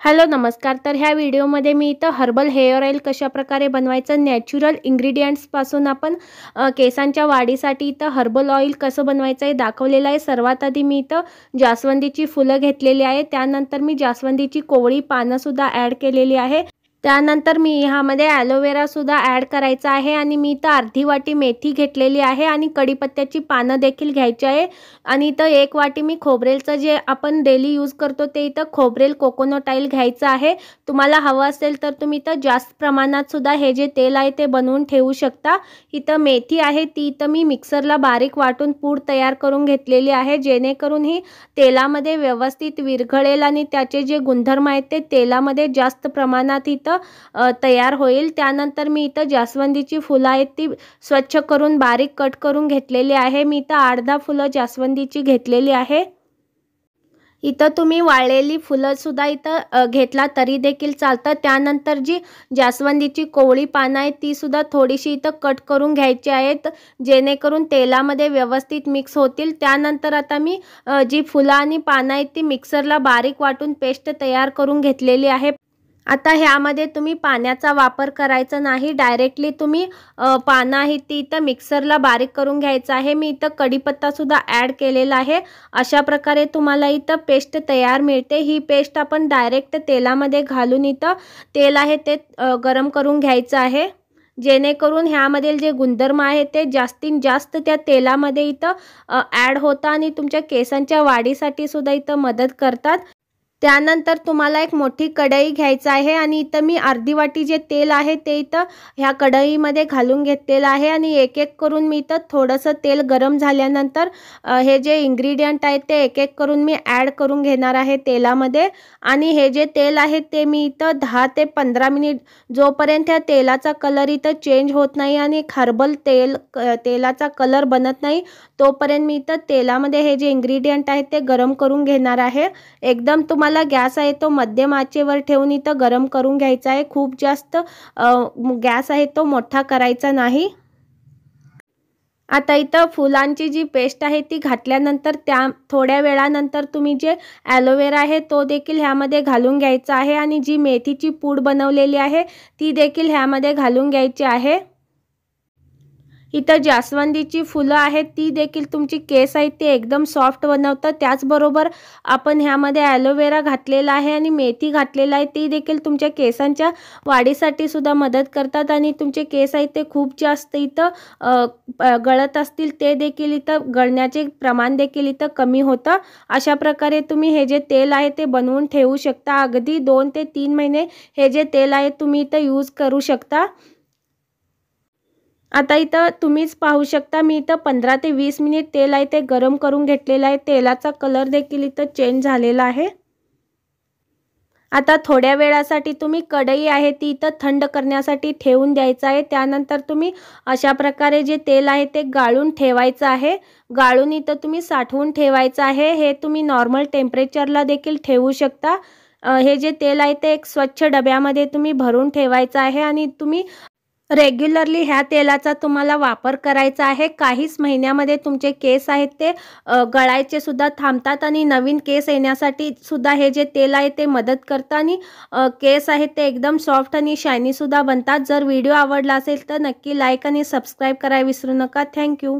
Hello नमस्कार। तर ह्या व्हिडिओमध्ये मी इथं हर्बल हेअर ऑइल कशा प्रकारे बनवायचं नॅचरल इन्ग्रेडियंट्स पासून आपण केसांच्या वाढीसाठी इथं हर्बल ऑइल कसं बनवायचं हे दाखवलेलं आहे। सर्वात आधी मी इथं जास्वंदीची फुलं घेतलेली आहे, त्यानंतर मी जास्वंदीची कोवळी पानं सुद्धा ॲड केलेली आहे। त्यानंतर मी ह्यामध्ये ॲलोवेरा सुद्धा ॲड करायचा आहे आणि मी इथं अर्धी वाटी मेथी घेतलेली आहे आणि कढीपत्त्याची पानं देखील घ्यायची आहे। आणि इथं 1 वाटी मी खोबरेलचं जे आपण डेली यूज करतो ते इथं खोबरेल कोकोनट ऑइल घ्यायचं आहे। तुम्हाला हवं असेल तर तुम्ही इथं जास्त प्रमाणात सुद्धा हे जे तेल आहे ते बनवून ठेवू शकता। इथं मेथी आहे ती इथं मी मिक्सरला बारीक वाटून पूड तयार करून घेतलेली आहे, जेणेकरून ही तेलामध्ये व्यवस्थित विरघळेल आणि त्याचे जे गुणधर्म आहेत ते तेलामध्ये जास्त प्रमाणात इथं तयार होईल। त्यानंतर मी इथं जास्वंदीची फुलं आहेत ती स्वच्छ करून बारीक कट करून घेतलेली आहे। मी इथं 8-10 फुलं जास्वंदीची घेतलेली आहे। इथं तुम्ही वाळलेली फुलं सुद्धा इथं घेतला तरी देखील चालतं। त्यानंतर जी जास्वंदीची कोवळी पानं आहेत ती सुद्धा थोडीशी इथं कट करून घ्यायची आहेत, जेणेकरून तेलामध्ये व्यवस्थित मिक्स होतील। त्यानंतर आता मी जी फुलं आणि पानं आहेत ती मिक्सरला बारीक वाटून पेस्ट तयार करून घेतलेली आहे। आता ह्यामध्ये तुम्ही पाण्याचा वापर करायचा नाही, डायरेक्टली तुम्ही पानं आहेत ती इथं मिक्सरला बारीक करून घ्यायचं आहे। मी इथं कढीपत्ता सुद्धा ॲड केलेला आहे। अशा प्रकारे तुम्हाला इथं पेस्ट तयार मिळते। ही पेस्ट आपण डायरेक्ट तेलामध्ये घालून इथं तेल आहे ते गरम करून घ्यायचं आहे, जेणेकरून ह्यामधील जे गुणधर्म आहेत ते जास्तीत जास्त त्या तेलामध्ये इथं ॲड होतात आणि तुमच्या केसांच्या वाढीसाठी सुद्धा इथं मदत करतात। त्यानंतर तुम्हाला एक मोठी कढई घ्यायची आहे आणि इथं मी अर्धी वाटी जे तेल आहे ते इथं ह्या कढईमध्ये घालून घेतलेलं आहे आणि एक-एक करून मी इथं थोडंसं तेल गरम झाल्यानंतर हे जे इन्ग्रेडियंट आहेत ते एक-एक करून मी ॲड करून घेणार आहे तेलामध्ये। आणि हे जे तेल आहे ते मी इथं 10 ते 15 मिनिट जोपर्यंत त्या तेलाचा कलर इथं चेंज होत नाही आणि हर्बल तेलाचा कलर बनत नाही तोपर्यंत मी इथं तेलामध्ये हे जे इन्ग्रेडियंट आहेत ते गरम करून घेणार आहे। एकदम तुम्हाला गॅस आहे तो मध्यम आचेवर ठेवून इथं गरम करून घ्यायचा आहे, खूप जास्त गॅस आहे तो मोठा करायचा नाही। आता इथं फुलांची जी पेस्ट आहे ती घातल्यानंतर त्या थोड्या वेळानंतर तुम्ही जे ॲलोवेरा आहे तो देखील ह्यामध्ये घालून घ्यायचा आहे आणि जी मेथीची पूड बनवलेली आहे ती देखील ह्यामध्ये घालून घ्यायची आहे। इथं जास्वंदीची फुलं आहेत ती देखील तुमची केस आहेत ते एकदम सॉफ्ट बनवतात। त्याचबरोबर आपण ह्यामध्ये ॲलोवेरा घातलेला आहे आणि मेथी घातलेला आहे, ती देखील तुमच्या केसांच्या वाढीसाठी सुद्धा मदत करतात आणि तुमचे केस आहेत ते खूप जास्त इथं गळत असतील ते देखील इथं गळण्याचे प्रमाण देखील इथं कमी होतं। अशा प्रकारे तुम्ही हे जे तेल आहे ते बनवून ठेवू शकता। अगदी 2 ते 3 महिने हे जे तेल आहे तुम्ही इथं यूज करू शकता। आता इथं तुम्हीच पाहू शकता मी इथं 15 ते 20 मिनिट तेल आहे ते गरम करून घेतलेलं आहे। तेलाचा कलर देखील इथं चेंज झालेला आहे। आता थोड्या वेळासाठी तुम्ही कढई आहे ती इथं थंड करण्यासाठी ठेवून द्यायचं आहे। त्यानंतर तुम्ही अशा प्रकारे जे तेल आहे ते गाळून ठेवायचं आहे, गाळून इथं तुम्ही साठवून ठेवायचं आहे। हे तुम्ही नॉर्मल टेम्परेचरला देखील ठेवू शकता। हे जे तेल आहे ते एक स्वच्छ डब्यामध्ये तुम्ही भरून ठेवायचं आहे आणि तुम्ही रेग्युलरली ह्या तेलाचा तुम्हाला वापर करायचा आहे। काहीच महिन्यामध्ये तुमचे केस आहेत ते गळायचे सुद्धा थांबतात आणि नवीन केस येण्यासाठी सुद्धा हे जे तेल आहे ते मदत करतं आणि केस आहेत ते एकदम सॉफ्ट आणि शायनी सुद्धा बनतात। जर व्हिडिओ आवडला असेल तर नक्की लाईक आणि सबस्क्राईब करायला विसरू नका। थँक्यू।